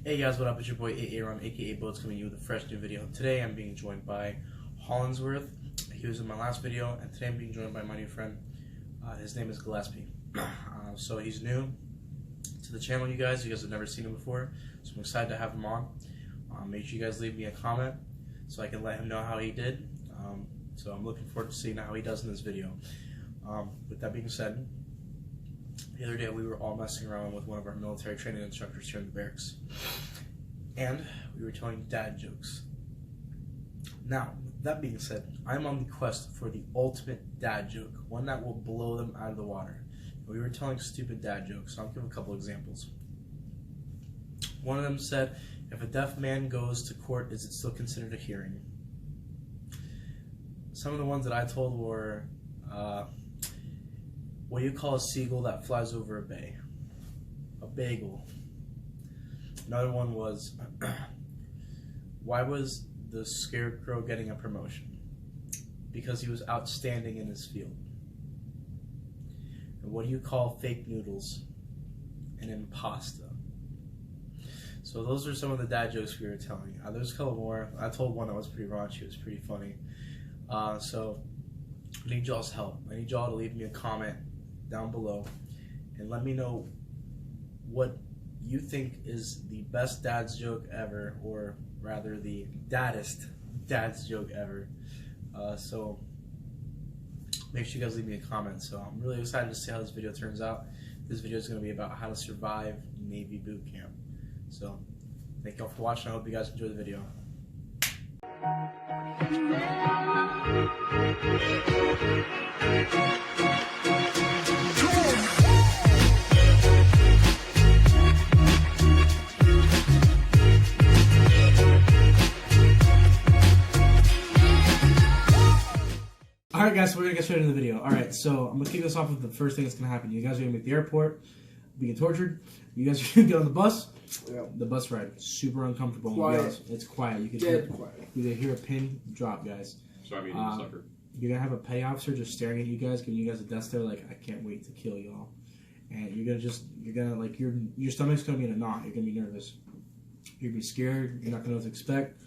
Hey guys, what up? It's your boy Aaron, aka Boats, coming to you with a fresh new video. Today I'm being joined by Hollinsworth. He was in my last video, and today I'm being joined by my new friend. His name is Gillespie. So he's new to the channel, you guys. You guys have never seen him before, so I'm excited to have him on. Make sure you guys leave me a comment so I can let him know how he did. So I'm looking forward to seeing how he does in this video. With that being said, the other day we were all messing around with one of our military training instructors here in the barracks, and we were telling dad jokes. Now, with that being said, I'm on the quest for the ultimate dad joke, one that will blow them out of the water. We were telling stupid dad jokes, so I'll give a couple examples. One of them said, if a deaf man goes to court, is it still considered a hearing? Some of the ones that I told were, what do you call a seagull that flies over a bay? A bagel. Another one was, why was the scarecrow getting a promotion? Because he was outstanding in his field. And what do you call fake noodles? An impasta. So those are some of the dad jokes we were telling. There's a couple more. I told one that was pretty raunchy. It was pretty funny. So I need y'all's help. I need y'all to leave me a comment down below and let me know what you think is the best dad's joke ever, or rather the daddest dad's joke ever. So make sure you guys leave me a comment. So I'm really excited to see how this video turns out. This video is going to be about how to survive Navy boot camp. So thank y'all for watching. I hope you guys enjoy the video. Alright guys, so we're going to get straight into the video. Alright, so I'm going to kick this off with the first thing that's going to happen. You guys are going to be at the airport, being tortured. You guys are going to get on the bus. Yep. The bus ride, super uncomfortable. Quiet. It's quiet. You can hear a pin drop, guys. Sorry, I'm eating sucker. You're going to have a petty officer just staring at you guys, giving you guys a death stare like, I can't wait to kill y'all. And your stomach's going to be in a knot. You're going to be nervous. You're going to be scared. You're not going to know what to expect.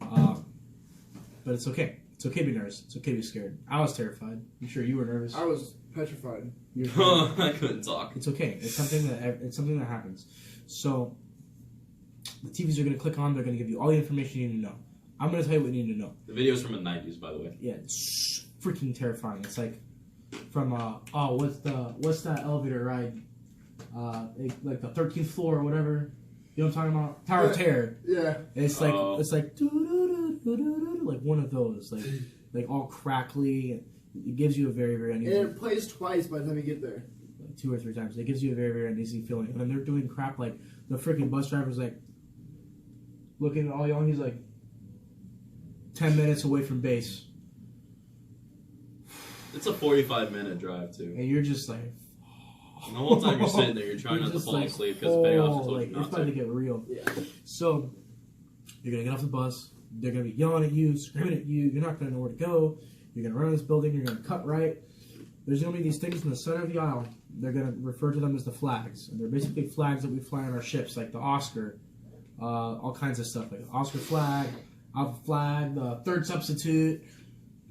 But it's okay. It's okay to be nervous. It's okay to be scared. I was terrified. I'm sure you were nervous. I was petrified. I couldn't talk. It's okay. It's something that happens. So the TVs are going to click on. They're going to give you all the information you need to know. I'm going to tell you what you need to know. The video's from the 90s, by the way. Yeah, it's freaking terrifying. It's like from what's that elevator ride? Like the 13th floor or whatever. You know what I'm talking about? Tower of Terror. Yeah. It's like like one of those, like all crackly. It gives you a very, very uneasy. And it plays twice by the time you get there. Like 2 or 3 times. It gives you a very, very uneasy feeling. And then they're doing crap like the freaking bus driver's like looking at all y'all. And he's like 10 minutes away from base. It's a 45-minute drive too. And you're just like. And the whole time you're sitting there, you're trying not to fall asleep because the payoffs are told you not it's about to get real. Yeah. So you're gonna get off the bus. They're gonna be yelling at you, screaming at you. You're not gonna know where to go. You're gonna run in this building. You're gonna cut right. There's gonna be these things in the center of the aisle. They're gonna refer to them as the flags, and they're basically flags that we fly on our ships, like the Oscar, all kinds of stuff, like the Oscar flag, Alpha flag, the third substitute,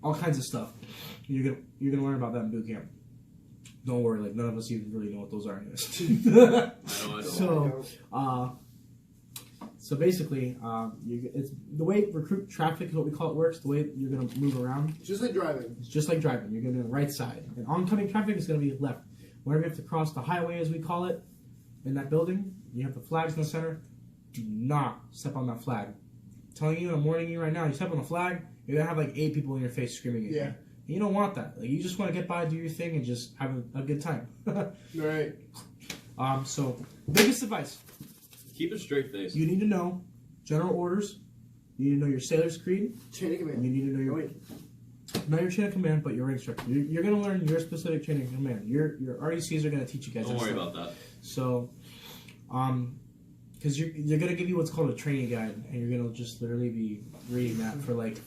all kinds of stuff. You're gonna learn about that in boot camp. Don't worry, like none of us even really know what those are anyways. I don't. So basically, it's the way recruit traffic is what we call it works. The way you're gonna move around. Just like driving. It's just like driving. You're gonna be on the right side, and oncoming traffic is gonna be left. Whenever you have to cross the highway, as we call it, in that building, you have the flags in the center. Do not step on that flag. I'm telling you, I'm warning you right now. You step on the flag, you're gonna have like 8 people in your face screaming at you. You don't want that. Like, you just want to get by, do your thing, and just have a good time. Right. So, biggest advice. Keep a straight face. You need to know general orders. You need to know your sailor's creed. Chain of command. You need to know not your chain of command, but your rank structure. You're going to learn your specific chain of command. Your RDCs are going to teach you guys Don't that worry stuff. about that. So, because you're going to give you what's called a training guide, and you're going to just literally be reading that for like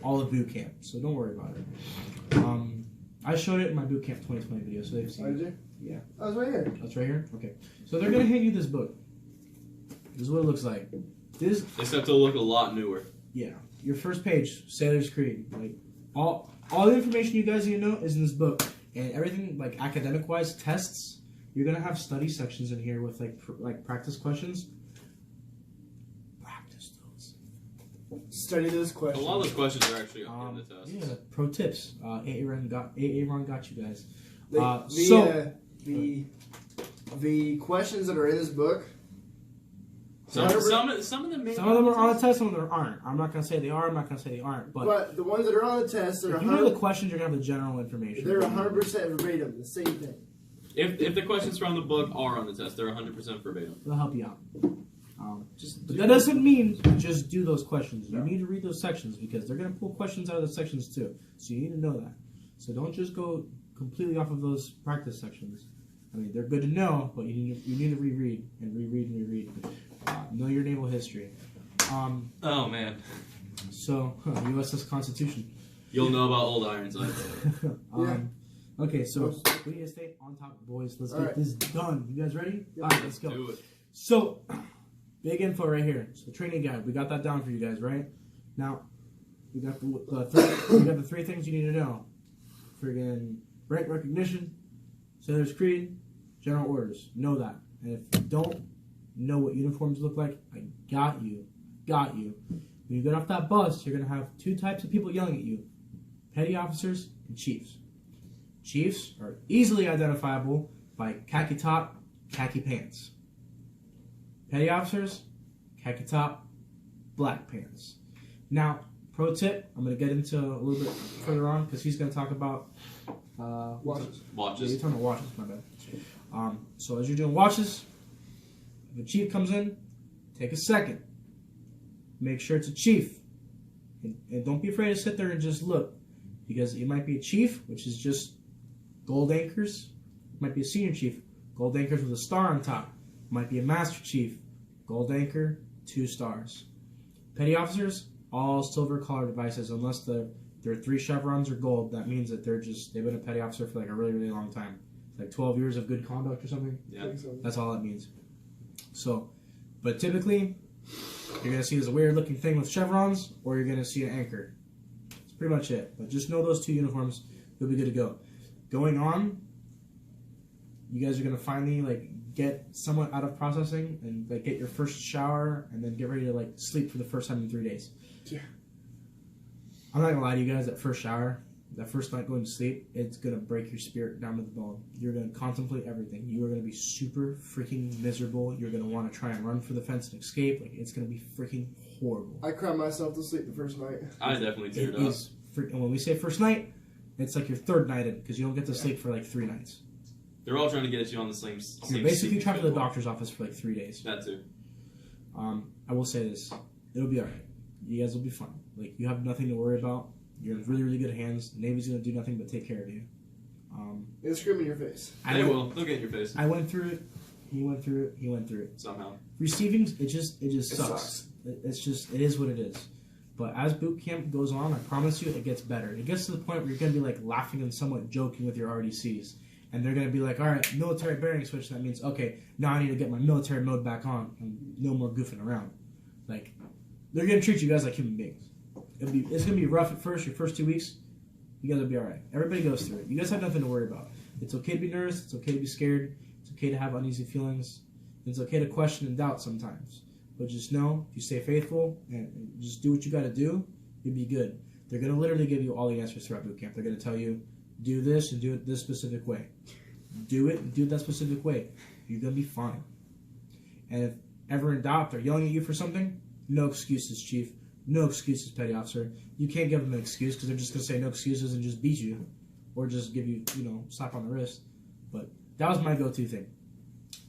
all of boot camp, so don't worry about it. I showed it in my boot camp 2020 video, so they've seen it. Did you? Yeah. Oh, it's right here. That's right here? Okay. So they're going to hand you this book. This is what it looks like. This, except it'll look a lot newer. yeah. Your first page, Sailor's Creed. Like all the information you guys need to know is in this book, and everything like academic wise, tests. You're gonna have study sections in here with like practice questions. Practice those. Study those A questions. lot of those questions are actually in the test. Yeah. Pro tips. Aaron got you guys. The questions that are in this book. Some of them may Some of them are on the test, some of them aren't. I'm not gonna say they are. I'm not gonna say they aren't. But the ones that are on the test, if you know the questions, you're gonna have the general information. They're 100% verbatim, the same thing. If the questions from the book are on the test, they're 100% verbatim. They'll help you out. But that doesn't mean just do those questions. You need to read those sections because they're gonna pull questions out of the sections too. So you need to know that. So don't just go completely off of those practice sections. I mean, they're good to know, but you need to reread and reread. Know your naval history. Oh man. So, USS Constitution. You'll know about old Ironside. Okay, so we need to stay on top, boys. Let's get this done. You guys ready? Yep. All right, let's go. Do it. So, big info right here. So, training guide. We got that down for you guys, right? Now, we got the three things you need to know. Friggin' rank recognition, Sailor's Creed, general orders. Know that. And if you don't know what uniforms look like, I got you. When you get off that bus, you're going to have two types of people yelling at you. Petty officers and chiefs. Chiefs are easily identifiable by khaki top, khaki pants. Petty officers, khaki top, black pants. Now, pro tip, I'm going to get into a little bit further on because he's going to talk about Watches. Yeah, you're talking about watches, my bad. So as you're doing watches, if a chief comes in, take a second. Make sure it's a chief. And don't be afraid to sit there and just look. Because it might be a chief, which is just gold anchors. It might be a senior chief, gold anchors with a star on top. It might be a master chief, gold anchor, 2 stars. Petty officers, all silver collar devices, unless they're 3 chevrons or gold. That means that they've been a petty officer for like a really, really long time. Like 12 years of good conduct or something. Yeah. That's all that means. So, but typically, you're going to see this weird looking thing with chevrons, or you're going to see an anchor. That's pretty much it. But just know those 2 uniforms, you'll be good to go. Going on, you guys are going to finally like get somewhat out of processing and like get your first shower and then get ready to like sleep for the first time in 3 days. Yeah. I'm not going to lie to you guys, that first shower, that first night going to sleep, it's going to break your spirit down to the bone. You're going to contemplate everything. You are going to be super freaking miserable. You're going to want to try and run for the fence and escape. Like, it's going to be freaking horrible. I cried myself to sleep the first night. I definitely teared up. And when we say first night, it's like your 3rd night in because you don't get to sleep for like 3 nights. They're all trying to get you on the same You're basically sleep trapped to the schedule. doctor's office for like 3 days. That too. I will say this. It'll be alright. You guys will be fine. Like, you have nothing to worry about. You're in really, really good hands. The Navy's going to do nothing but take care of you. They'll scream in your face. They will. They'll get in your face. I went through it. He went through it. He went through it. Somehow. Receiving, it just It sucks. sucks. It is what it is. But as boot camp goes on, I promise you, it gets better. It gets to the point where you're going to be like laughing and somewhat joking with your RDCs. And they're going to be like, all right, military bearing switch. That means, okay, now I need to get my military mode back on and no more goofing around. Like, they're going to treat you guys like human beings. It's going to be rough at first, your first 2 weeks. You guys will be all right. Everybody goes through it. You guys have nothing to worry about. It's okay to be nervous. It's okay to be scared. It's okay to have uneasy feelings. It's okay to question and doubt sometimes. But just know, if you stay faithful and just do what you got to do, you'll be good. They're going to literally give you all the answers throughout boot camp. They're going to tell you, do this and do it this specific way. Do it and do it that specific way. You're going to be fine. And if ever in doubt, they're yelling at you for something, no excuses, Chief. No excuses, Petty Officer. You can't give them an excuse because they're just going to say no excuses and just beat you. Or just give you, slap on the wrist. But that was my go-to thing.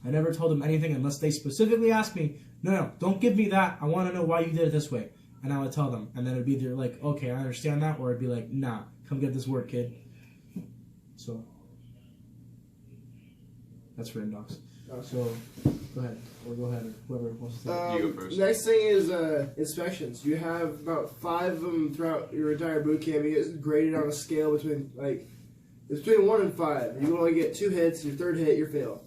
I never told them anything unless they specifically asked me, no, don't give me that. I want to know why you did it this way. And I would tell them. And then it would be either like, okay, I understand that. Or it'd be like, nah, come get this work, kid. So, that's for indocs. Okay. So, go ahead. Or go ahead. Whoever wants to say. You go first. Next thing is inspections. You have about 5 of them throughout your entire boot camp. You get graded on a scale between 1 and 5. You only get 2 hits. Your 3rd hit, you fail.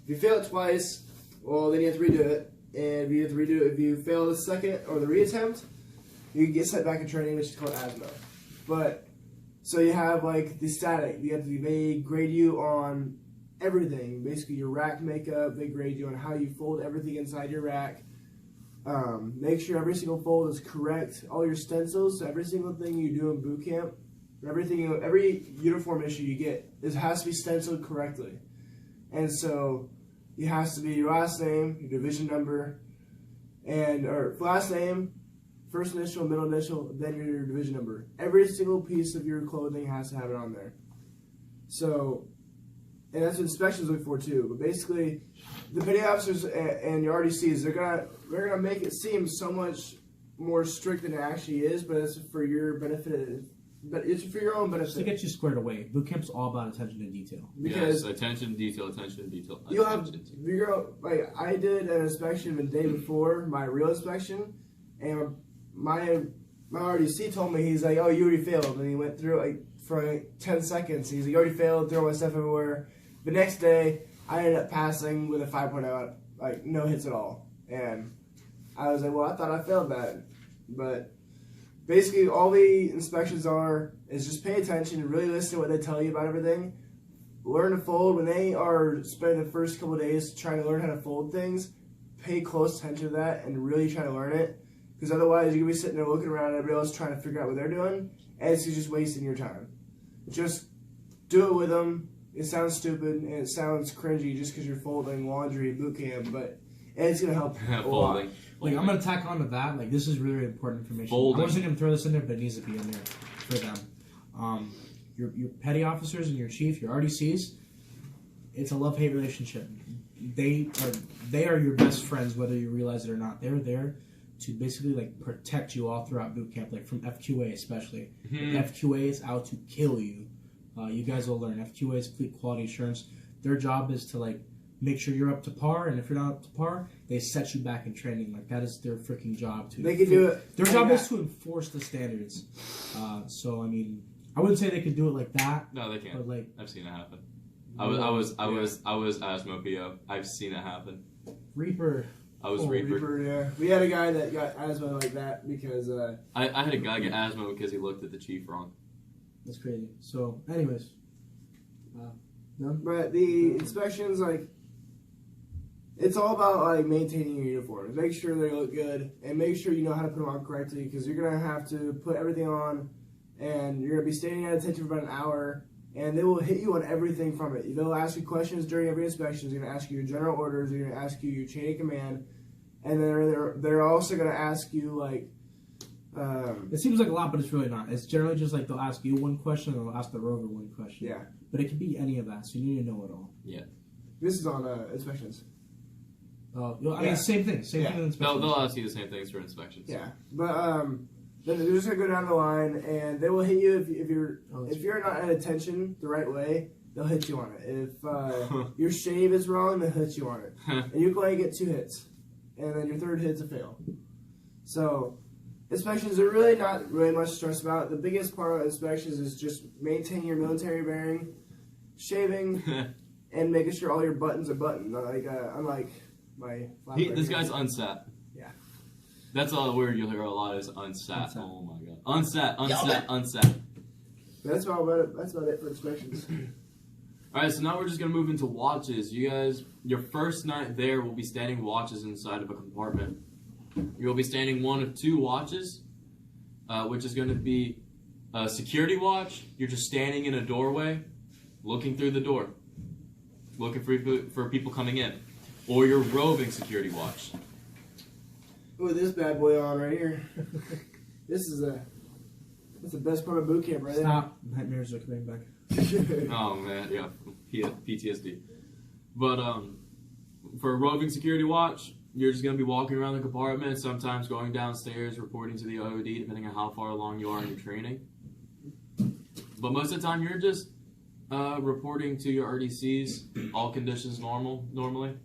If you fail it twice, well, then you have to redo it. and if you have to redo it, if you fail the second or the reattempt, you can get sent back in training, which is called asthma. But so you have like the static. They grade you on everything, basically your rack makeup. They grade you on how you fold everything inside your rack. Make sure every single fold is correct. All your stencils, every single thing you do in boot camp, every uniform issue you get, has to be stenciled correctly. And so it has to be your last name, your division number, or last name, first initial, middle initial, then your division number. Every single piece of your clothing has to have it on there. So, and that's what inspections look for too. But basically, the petty officers and your RDCs, they're gonna make it seem so much more strict than it actually is. But it's for your benefit. But it's for your own benefit. Just to get you squared away. Boot camp's all about attention to detail. Because yes, attention to detail, attention to detail. You'll have like I did an inspection the day before my real inspection, and my RDC told me, he's like, "Oh, you already failed," and he went through like for like 10 seconds. He's like, "You already failed, throw my stuff everywhere." The next day, I ended up passing with a 5.0, like no hits at all, and I was like, "Well, I thought I failed that," but basically all the inspections is just pay attention and really listen to what they tell you about everything. Learn to fold. When they are spending the first couple of days trying to learn how to fold things, pay close attention to that and really try to learn it. Because otherwise you're going to be sitting there looking around at everybody else trying to figure out what they're doing, and it's just wasting your time. Just do it with them. It sounds stupid and it sounds cringy just because you're folding laundry at boot camp, but it's going to help a lot. Like, I'm going to tack on to that. Like, this is really, really important information. Folding. I wasn't going to throw this in there, but it needs to be in there for them. Your petty officers and your chief, your RDCs, it's a love-hate relationship. They are your best friends, whether you realize it or not. They're there to basically, like, protect you all throughout boot camp, like, from FQA especially. Mm-hmm. FQA is out to kill you. You guys will learn. FQA is Fleet Quality Assurance. Their job is to, like, make sure you're up to par, and if you're not up to par, they set you back in training. Like, that is their freaking job. They can do it. Their job is to enforce the standards. So, I mean, I wouldn't say they could do it like that. No, they can't. But, like, I've seen it happen. I was asthma PO. I've seen it happen. Reaper. I was Reaper. Yeah. We had a guy that got asthma like that because I had a guy get asthma because he looked at the chief wrong. That's crazy. So, anyways. No? But the inspections, like, it's all about, like, maintaining your uniforms. Make sure they look good, and make sure you know how to put them on correctly, because you're going to have to put everything on, and you're going to be standing at attention for about an hour, and they will hit you on everything from it. They'll ask you questions during every inspection. They're going to ask you your general orders. They're going to ask you your chain of command, and they're also going to ask you, like... it seems like a lot, but it's really not. It's generally just like they'll ask you one question, and they'll ask the rover one question. Yeah. But it could be any of that, so you need to know it all. Yeah. This is on inspections. I mean, same thing. Same thing with inspections. They'll ask you the same things for inspections. Yeah. But then they're just going to go down the line, and they will hit you if you're not at attention the right way. They'll hit you on it. If your shave is wrong, they'll hit you on it. And you're going to get 2 hits. And then your third hit's a fail. So... inspections are really not really much to stress about. The biggest part of inspections is just maintaining your military bearing, shaving, and making sure all your buttons are buttoned. Like unlike my this guy's unsat. Yeah. That's all the word you'll hear a lot is unsat. Oh my god. Unsat. That's about it for inspections. Alright, so now we're just gonna move into watches. You guys, your first night there will be standing watches inside of a compartment. You'll be standing one of 2 watches, which is going to be a security watch. You're just standing in a doorway, looking through the door, looking for people coming in. Or your roving security watch. With this bad boy on right here. That's the best part of boot camp right Stop. Nightmares are coming back. there. Oh man, yeah, PTSD. But for a roving security watch, you're just going to be walking around the compartment, sometimes going downstairs, reporting to the OOD, depending on how far along you are in your training. But most of the time, you're just reporting to your RDCs, all conditions normally.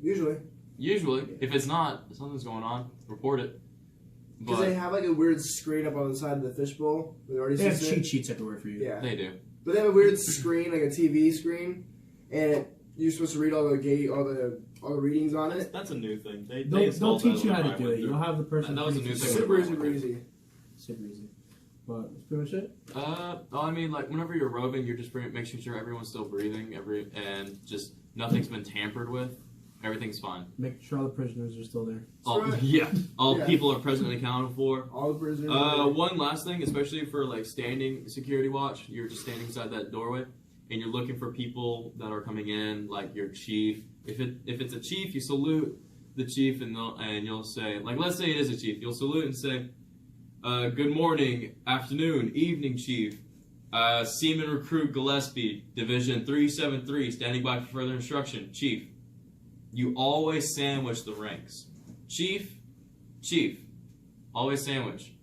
Usually. If it's not, something's going on, report it. Because they have like a weird screen up on the side of the fishbowl. They have cheat sheets everywhere for you. Yeah. They do. But they have a weird screen, like a TV screen, and you're supposed to read all the all the readings on it. That's a new thing. They'll teach you how to do it. You'll have the person. That was a new thing. Super easy. Super easy. But that's pretty much it. I mean, like whenever you're roving, you're just making sure everyone's still breathing, and just nothing's been tampered with. Everything's fine. Make sure all the prisoners are still there. All people are presently accounted for. All the prisoners. One last thing, especially for like standing security watch, you're just standing inside that doorway, and you're looking for people that are coming in, like your chief. If it's a chief, you salute the chief, and you'll say, like, let's say it is a chief, you'll salute and say, "Good morning, afternoon, evening, chief. Seaman Recruit Gillespie, Division 373, standing by for further instruction, chief." You always sandwich the ranks. Chief, always sandwich.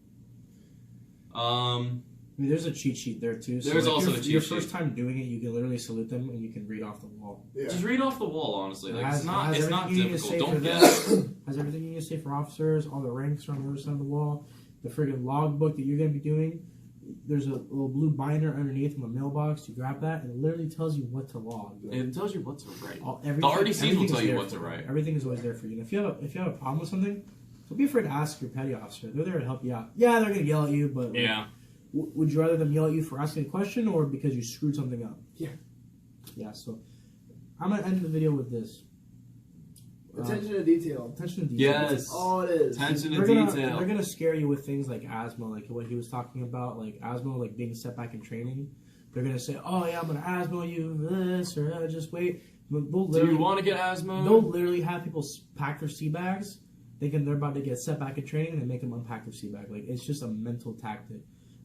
I mean, there's a cheat sheet there too. So there's like also a cheat sheet. Your first time doing it, you can literally salute them and you can read off the wall. Yeah. Just read off the wall, honestly. Like, it's not everything you need to difficult. say Don't for guess. them. Has everything you need to say for officers. All the ranks are on the other side of the wall. The friggin' logbook that you're gonna be doing. There's a little blue binder underneath in the mailbox. You grab that, and it literally tells you what to log. It tells you what to write. The RDCs will tell you what to write. Everything is always there for you. And if you have a problem with something, don't be afraid to ask your petty officer. They're there to help you out. Yeah, they're gonna yell at you, but like, Yeah. would you rather them yell at you for asking a question or because you screwed something up? Yeah. Yeah. So I'm gonna end the video with this. Attention to detail. Attention to detail. Yes. That's all it is. Attention to They're detail. gonna scare you with things like asthma, like what he was talking about, like asthma, like being set back in training. They're gonna say, "Oh yeah, I'm gonna asthma you this or just wait." Do you want to get asthma? They'll literally have people pack their sea bags, thinking they're about to get set back in training, and they make them unpack their sea bag. Like it's just a mental tactic.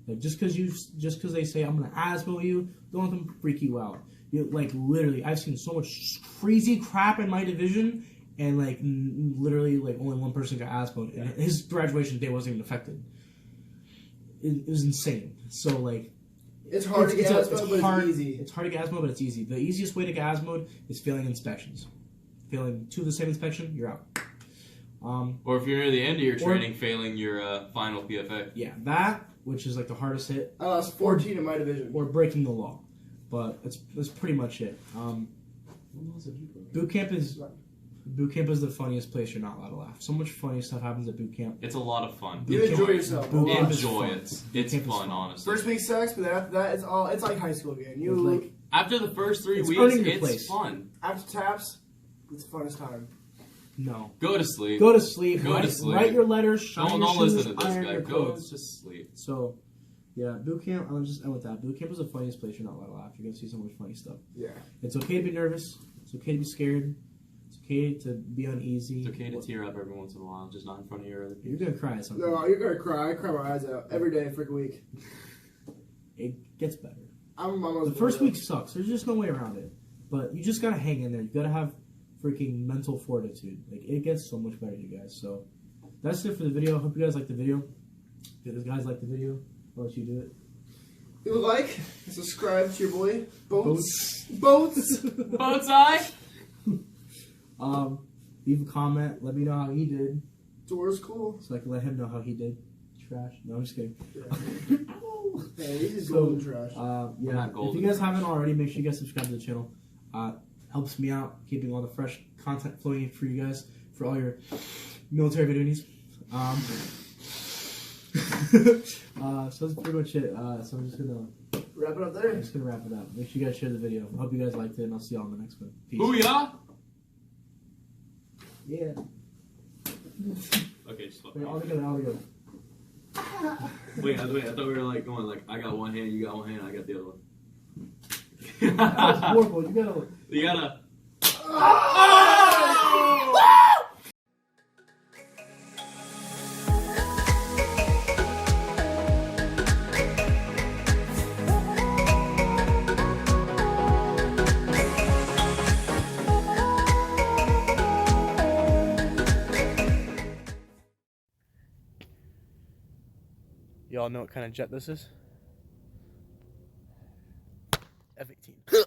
Like just because they say I'm gonna asthma you, don't let them freak you out. Like literally, I've seen so much crazy crap in my division. And like literally, like only one person got asthma, and his graduation day wasn't even affected. It was insane. So like, it's hard to get asthma, but it's easy. It's hard to get asthma, but it's easy. The easiest way to get asthma is failing inspections. Failing 2 of the same inspection, you're out. Or if you're near the end of your training, failing your final PFA. Yeah, that, which is like the hardest hit. I lost 14 in my division. Or breaking the law, but that's pretty much it. Boot camp is the funniest place you're not allowed to laugh. So much funny stuff happens at boot camp. It's a lot of fun. You enjoy yourself. Enjoy it. It's fun, honestly. First week sucks, but after that, it's like high school again. After the first 3 weeks, it's fun. After taps, it's the funnest time. No. Go to sleep. Go to sleep. Go to sleep. Write your letters. Shine your shoes, listen to this iron guy. your Go clothes. to sleep. So, yeah, boot camp. I'll just end with that. Boot camp is the funniest place you're not allowed to laugh. You're gonna see so much funny stuff. Yeah. It's okay to be nervous. It's okay to be scared. It's okay to be uneasy. It's okay to tear up every once in a while, just not in front of your other You're people. gonna cry at something. No, you're gonna cry. I cry my eyes out every day for a week. It gets better. The first week sucks. There's just no way around it. But you just gotta hang in there. You gotta have freaking mental fortitude. Like it gets so much better, you guys. So that's it for the video. Hope you guys like the video. If you guys like the video, I'll let you do it. You like, subscribe to your boy Boats. Boats eye. Leave a comment. Let me know how he did. Door's cool. So I can let him know how he did. Trash. No, I'm just kidding. Yeah. Hey, he's just golden trash. Yeah. If you guys haven't already, make sure you guys subscribe to the channel. Helps me out keeping all the fresh content flowing for you guys for all your military video needs. So that's pretty much it. So I'm just gonna wrap it up there. I'm just gonna wrap it up. Make sure you guys share the video. I hope you guys liked it, and I'll see y'all in the next one. Peace. Booyah! Yeah. Okay, just Wait, all together. Wait, I thought we were like going like I got one hand, you got one hand, I got the other one. That was horrible. You gotta. Y'all know what kind of jet this is? F-18.